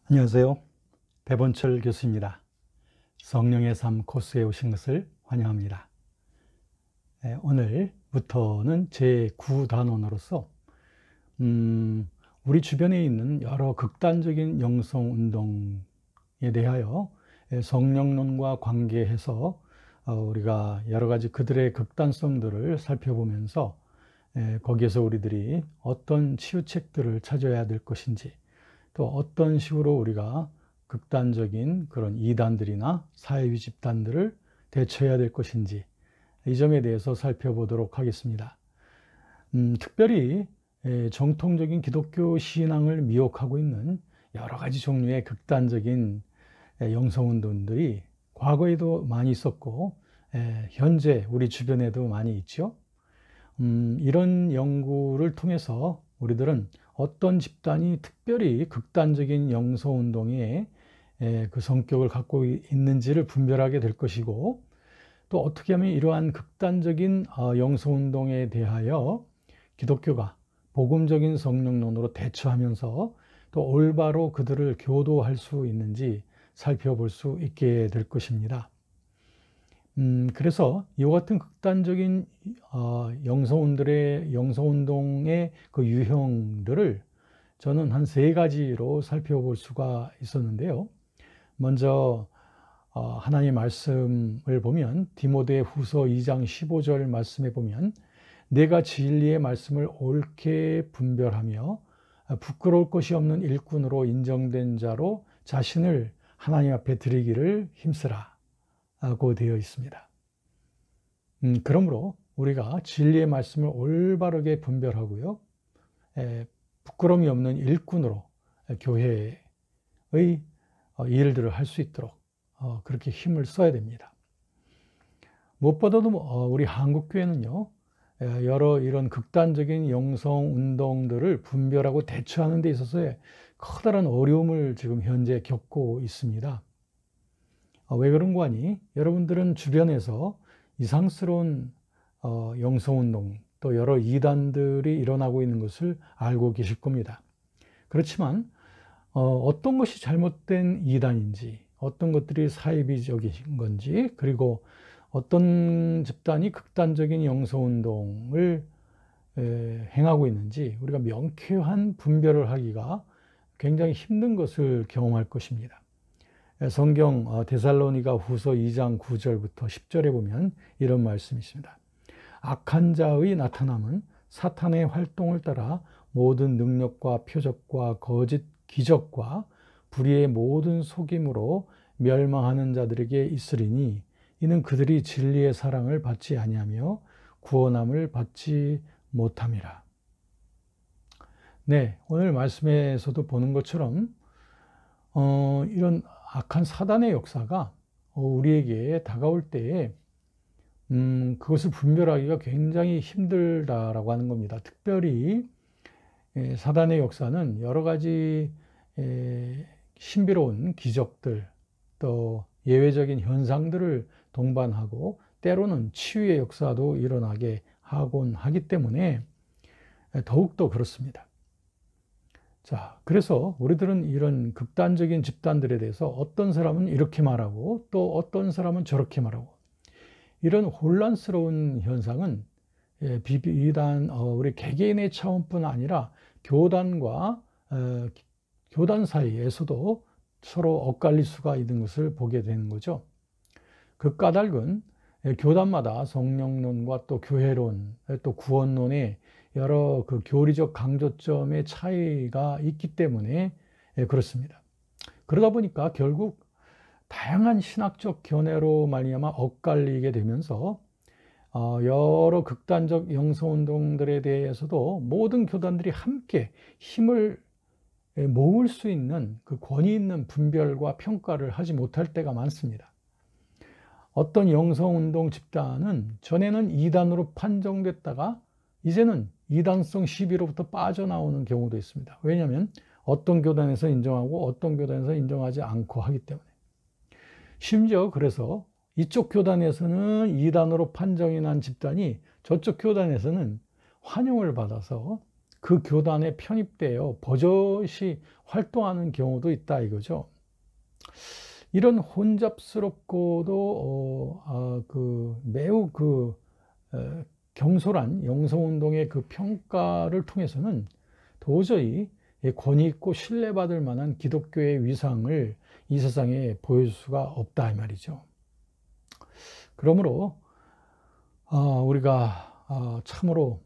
안녕하세요. 배본철 교수입니다. 성령의 삶 코스에 오신 것을 환영합니다. 오늘부터는 제9단원으로서 우리 주변에 있는 여러 극단적인 영성 운동에 대하여 성령론과 관계해서 우리가 여러 가지 그들의 극단성들을 살펴보면서 거기에서 우리들이 어떤 치유책들을 찾아야 될 것인지, 또 어떤 식으로 우리가 극단적인 그런 이단들이나 사회주의 집단들을 대처해야 될 것인지, 이 점에 대해서 살펴보도록 하겠습니다. 특별히 정통적인 기독교 신앙을 미혹하고 있는 여러 가지 종류의 극단적인 영성운동들이 과거에도 많이 있었고 현재 우리 주변에도 많이 있죠. 이런 연구를 통해서 우리들은 어떤 집단이 특별히 극단적인 영성운동의 그 성격을 갖고 있는지를 분별하게 될 것이고, 또 어떻게 하면 이러한 극단적인 영성운동에 대하여 기독교가 복음적인 성령론으로 대처하면서 또 올바로 그들을 교도할 수 있는지 살펴볼 수 있게 될 것입니다. 그래서 이와 같은 극단적인 영성운동의 그 유형들을 저는 한 3가지로 살펴볼 수가 있었는데요. 먼저 하나님의 말씀을 보면 디모데 후서 2장 15절 말씀에 보면, 내가 진리의 말씀을 옳게 분별하며 부끄러울 것이 없는 일꾼으로 인정된 자로 자신을 하나님 앞에 드리기를 힘쓰라 고 되어 있습니다. 그러므로 우리가 진리의 말씀을 올바르게 분별하고요, 부끄러움이 없는 일꾼으로 교회의 일들을 할 수 있도록 그렇게 힘을 써야 됩니다. 무엇보다도 우리 한국교회는요, 여러 이런 극단적인 영성운동들을 분별하고 대처하는 데 있어서의 커다란 어려움을 지금 현재 겪고 있습니다. 왜 그런가 하니, 여러분들은 주변에서 이상스러운 영성운동, 또 여러 이단들이 일어나고 있는 것을 알고 계실 겁니다. 그렇지만 어떤 것이 잘못된 이단인지, 어떤 것들이 사이비적인 건지, 그리고 어떤 집단이 극단적인 영성운동을 행하고 있는지 우리가 명쾌한 분별을 하기가 굉장히 힘든 것을 경험할 것입니다. 성경 데살로니가 후서 2장 9절부터 10절에 보면 이런 말씀이 있습니다. 악한 자의 나타남은 사탄의 활동을 따라 모든 능력과 표적과 거짓 기적과 불의의 모든 속임으로 멸망하는 자들에게 있으리니, 이는 그들이 진리의 사랑을 받지 아니하며 구원함을 받지 못함이라. 네, 오늘 말씀에서도 보는 것처럼 이런 악한 사단의 역사가 우리에게 다가올 때에 그것을 분별하기가 굉장히 힘들다라고 하는 겁니다. 특별히 사단의 역사는 여러 가지 신비로운 기적들, 또 예외적인 현상들을 동반하고 때로는 치유의 역사도 일어나게 하곤 하기 때문에 더욱더 그렇습니다. 자, 그래서 우리들은 이런 극단적인 집단들에 대해서 어떤 사람은 이렇게 말하고 또 어떤 사람은 저렇게 말하고, 이런 혼란스러운 현상은 비단 우리 개개인의 차원뿐 아니라 교단과 교단 사이에서도 서로 엇갈릴 수가 있는 것을 보게 되는 거죠. 그 까닭은 교단마다 성령론과 또 교회론, 또 구원론의 여러 그 교리적 강조점의 차이가 있기 때문에 그렇습니다. 그러다 보니까 결국 다양한 신학적 견해로 말미암아 엇갈리게 되면서 여러 극단적 영성운동들에 대해서도 모든 교단들이 함께 힘을 모을 수 있는 그 권위 있는 분별과 평가를 하지 못할 때가 많습니다. 어떤 영성운동 집단은 전에는 이단으로 판정됐다가 이제는 이단성 시비로부터 빠져나오는 경우도 있습니다. 왜냐하면 어떤 교단에서 인정하고 어떤 교단에서 인정하지 않고 하기 때문에. 심지어 그래서 이쪽 교단에서는 이단으로 판정이 난 집단이 저쪽 교단에서는 환영을 받아서 그 교단에 편입되어 버젓이 활동하는 경우도 있다 이거죠. 이런 혼잡스럽고도 매우 경솔한 영성운동의 그 평가를 통해서는 도저히 권위 있고 신뢰받을 만한 기독교의 위상을 이 세상에 보여줄 수가 없다 이 말이죠. 그러므로 우리가 참으로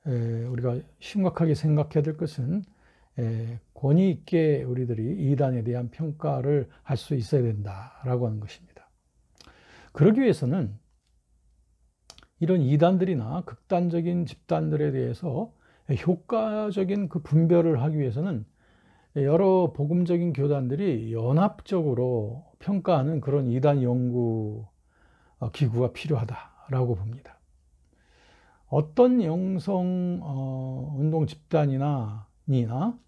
우리가 심각하게 생각해야 될 것은 권위 있게 우리들이 이단에 대한 평가를 할 수 있어야 된다라고 하는 것입니다. 그러기 위해서는 이런 이단들이나 극단적인 집단들에 대해서 효과적인 그 분별을 하기 위해서는 여러 복음적인 교단들이 연합적으로 평가하는 그런 이단 연구 기구가 필요하다라고 봅니다. 어떤 영성 운동 집단이나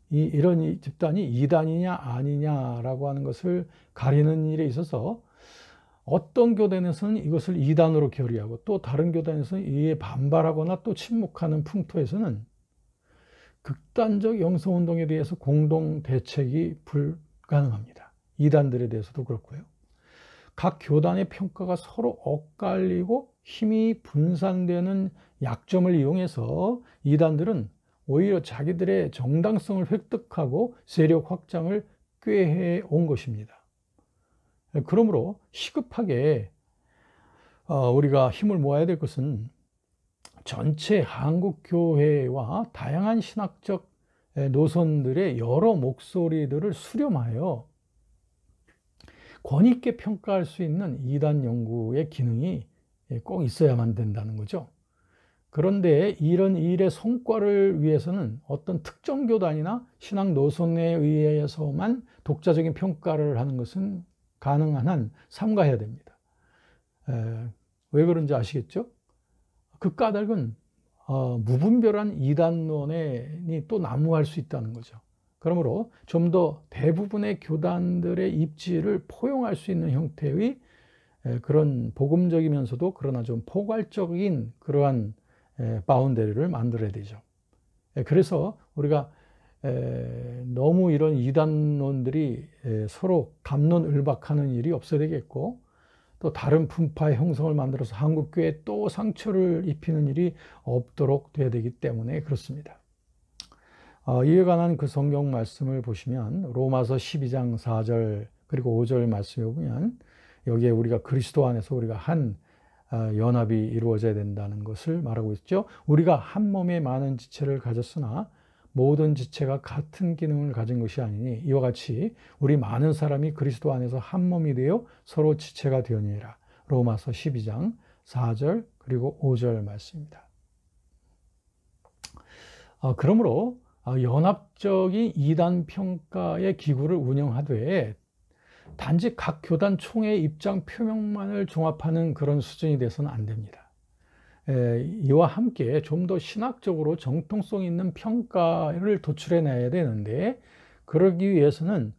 이런 집단이 이단이냐 아니냐라고 하는 것을 가리는 일에 있어서 어떤 교단에서는 이것을 이단으로 결의하고 또 다른 교단에서는 이에 반발하거나 또 침묵하는 풍토에서는 극단적 영성운동에 대해서 공동 대책이 불가능합니다. 이단들에 대해서도 그렇고요. 각 교단의 평가가 서로 엇갈리고 힘이 분산되는 약점을 이용해서 이단들은 오히려 자기들의 정당성을 획득하고 세력 확장을 꾀해 온 것입니다. 그러므로 시급하게 우리가 힘을 모아야 될 것은 전체 한국교회와 다양한 신학적 노선들의 여러 목소리들을 수렴하여 권위 있게 평가할 수 있는 이단 연구의 기능이 꼭 있어야만 된다는 거죠. 그런데 이런 일의 성과를 위해서는 어떤 특정 교단이나 신학 노선에 의해서만 독자적인 평가를 하는 것은 가능한 한 삼가해야 됩니다. 왜 그런지 아시겠죠? 그 까닭은 무분별한 이단론이 또 난무할 수 있다는 거죠. 그러므로 좀 더 대부분의 교단들의 입지를 포용할 수 있는 형태의 그런 복음적이면서도 그러나 좀 포괄적인 그러한 바운더리를 만들어야 되죠. 그래서 우리가 너무 이런 이단론들이 서로 갑론을박하는 일이 없어야 되겠고, 또 다른 분파의 형성을 만들어서 한국교회에 또 상처를 입히는 일이 없도록 돼야 되기 때문에 그렇습니다. 이에 관한 그 성경 말씀을 보시면 로마서 12장 4절 그리고 5절 말씀에 보면 여기에 우리가 그리스도 안에서 우리가 한 연합이 이루어져야 된다는 것을 말하고 있죠. 우리가 한 몸에 많은 지체를 가졌으나 모든 지체가 같은 기능을 가진 것이 아니니 이와 같이 우리 많은 사람이 그리스도 안에서 한 몸이 되어 서로 지체가 되었느니라. 로마서 12장 4절 그리고 5절 말씀입니다. 그러므로 연합적인 이단 평가의 기구를 운영하되 단지 각 교단 총회의 입장 표명만을 종합하는 그런 수준이 돼서는 안 됩니다. 이와 함께 좀 더 신학적으로 정통성 있는 평가를 도출해내야 되는데, 그러기 위해서는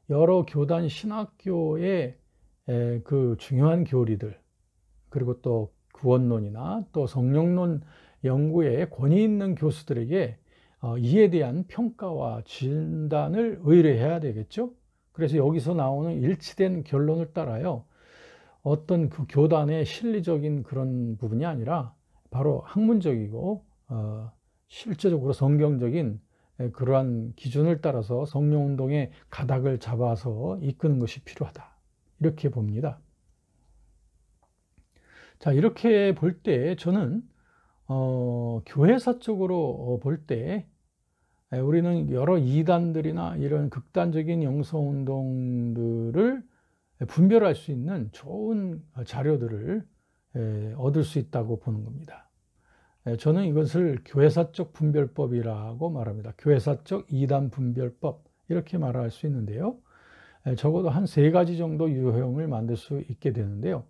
여러 교단 신학교의 그 중요한 교리들, 그리고 또 구원론이나 또 성령론 연구에 권위 있는 교수들에게 이에 대한 평가와 진단을 의뢰해야 되겠죠. 그래서 여기서 나오는 일치된 결론을 따라요, 어떤 그 교단의 실리적인 그런 부분이 아니라 바로 학문적이고 실제적으로 성경적인 그러한 기준을 따라서 성령운동의 가닥을 잡아서 이끄는 것이 필요하다, 이렇게 봅니다. 자, 이렇게 볼 때 저는 교회사적으로 볼 때 우리는 여러 이단들이나 이런 극단적인 영성운동들을 분별할 수 있는 좋은 자료들을 얻을 수 있다고 보는 겁니다. 저는 이것을 교회사적 분별법이라고 말합니다. 교회사적 이단 분별법, 이렇게 말할 수 있는데요. 적어도 한 3가지 정도 유형을 만들 수 있게 되는데요.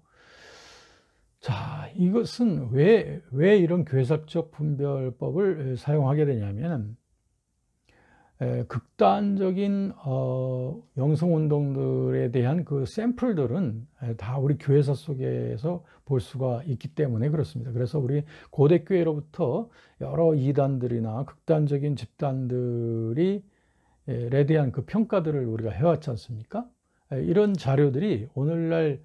자, 이것은 왜 이런 교회사적 분별법을 사용하게 되냐면, 극단적인 영성운동들에 대한 그 샘플들은 다 우리 교회사 속에서 볼 수가 있기 때문에 그렇습니다. 그래서 우리 고대교회로부터 여러 이단들이나 극단적인 집단들이 에 대한 그 평가들을 우리가 해왔지 않습니까? 이런 자료들이 오늘날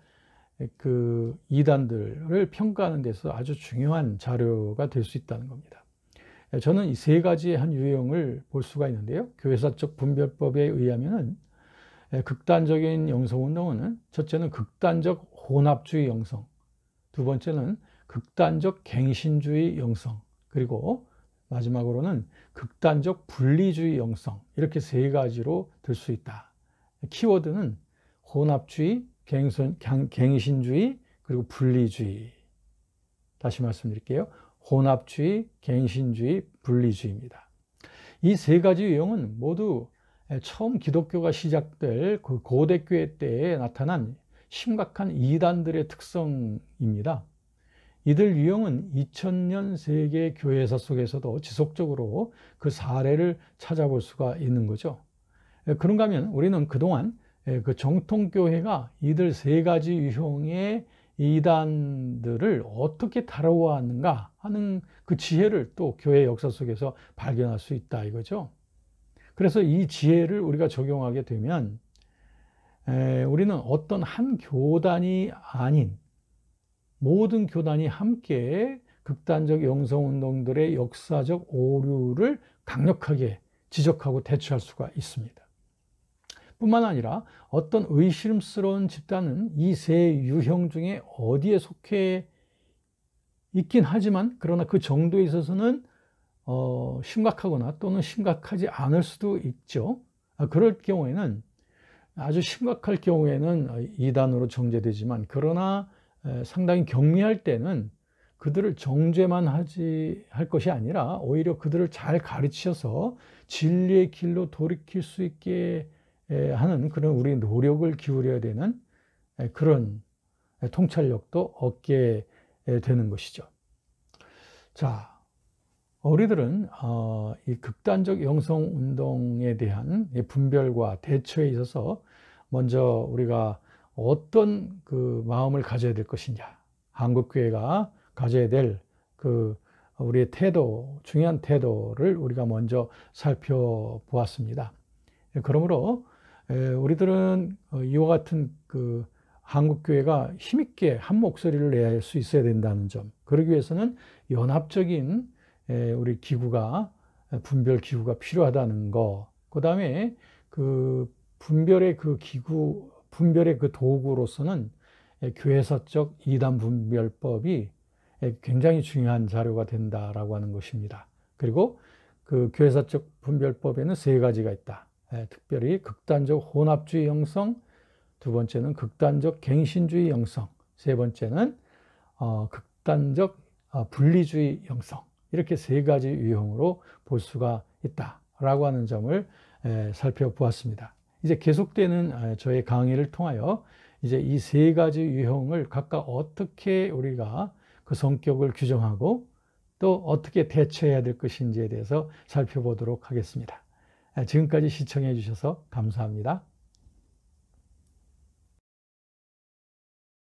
그 이단들을 평가하는 데서 아주 중요한 자료가 될 수 있다는 겁니다. 저는 이 세 가지의 한 유형을 볼 수가 있는데요. 교회사적 분별법에 의하면은 극단적인 영성운동은 첫째는 극단적 혼합주의 영성, 두 번째는 극단적 갱신주의 영성, 그리고 마지막으로는 극단적 분리주의 영성, 이렇게 세 가지로 들 수 있다. 키워드는 혼합주의, 갱신주의, 그리고 분리주의. 다시 말씀드릴게요. 혼합주의, 갱신주의, 분리주의입니다. 이 세 가지 유형은 모두 처음 기독교가 시작될 그 고대교회 때에 나타난 심각한 이단들의 특성입니다. 이들 유형은 2000년 세계 교회사 속에서도 지속적으로 그 사례를 찾아볼 수가 있는 거죠. 그런가 하면 우리는 그동안 그 정통교회가 이들 세 가지 유형의 이단들을 어떻게 다뤄왔는가 하는 그 지혜를 또 교회 역사 속에서 발견할 수 있다 이거죠. 그래서 이 지혜를 우리가 적용하게 되면 우리는 어떤 한 교단이 아닌 모든 교단이 함께 극단적 영성운동들의 역사적 오류를 강력하게 지적하고 대처할 수가 있습니다. 뿐만 아니라 어떤 의심스러운 집단은 이 세 유형 중에 어디에 속해 있긴 하지만 그러나 그 정도에 있어서는 심각하거나 또는 심각하지 않을 수도 있죠. 그럴 경우에는 아주 심각할 경우에는 이단으로 정죄되지만 그러나 상당히 경미할 때는 그들을 정죄만 할 것이 아니라 오히려 그들을 잘 가르치셔서 진리의 길로 돌이킬 수 있게 하는 그런 우리 노력을 기울여야 되는 그런 통찰력도 얻게 되는 것이죠. 자, 우리들은 이 극단적 영성운동에 대한 분별과 대처에 있어서 먼저 우리가 어떤 그 마음을 가져야 될 것이냐, 한국교회가 가져야 될 그 우리의 태도, 중요한 태도를 우리가 먼저 살펴보았습니다. 그러므로 우리들은 이와 같은 그 한국교회가 힘있게 한 목소리를 내야 할 수 있어야 된다는 점, 그러기 위해서는 연합적인 우리 기구가, 분별 기구가 필요하다는 거, 그 다음에 그 분별의 그 기구, 분별의 그 도구로서는 교회사적 이단 분별법이 굉장히 중요한 자료가 된다라고 하는 것입니다. 그리고 그 교회사적 분별법에는 세 가지가 있다. 특별히 극단적 혼합주의 영성, 두 번째는 극단적 갱신주의 영성, 세 번째는 극단적 분리주의 영성, 이렇게 세 가지 유형으로 볼 수가 있다라고 하는 점을 살펴보았습니다. 이제 계속되는 저의 강의를 통하여 이제 이 세 가지 유형을 각각 어떻게 우리가 그 성격을 규정하고 또 어떻게 대처해야 될 것인지에 대해서 살펴보도록 하겠습니다. 지금까지 시청해 주셔서 감사합니다.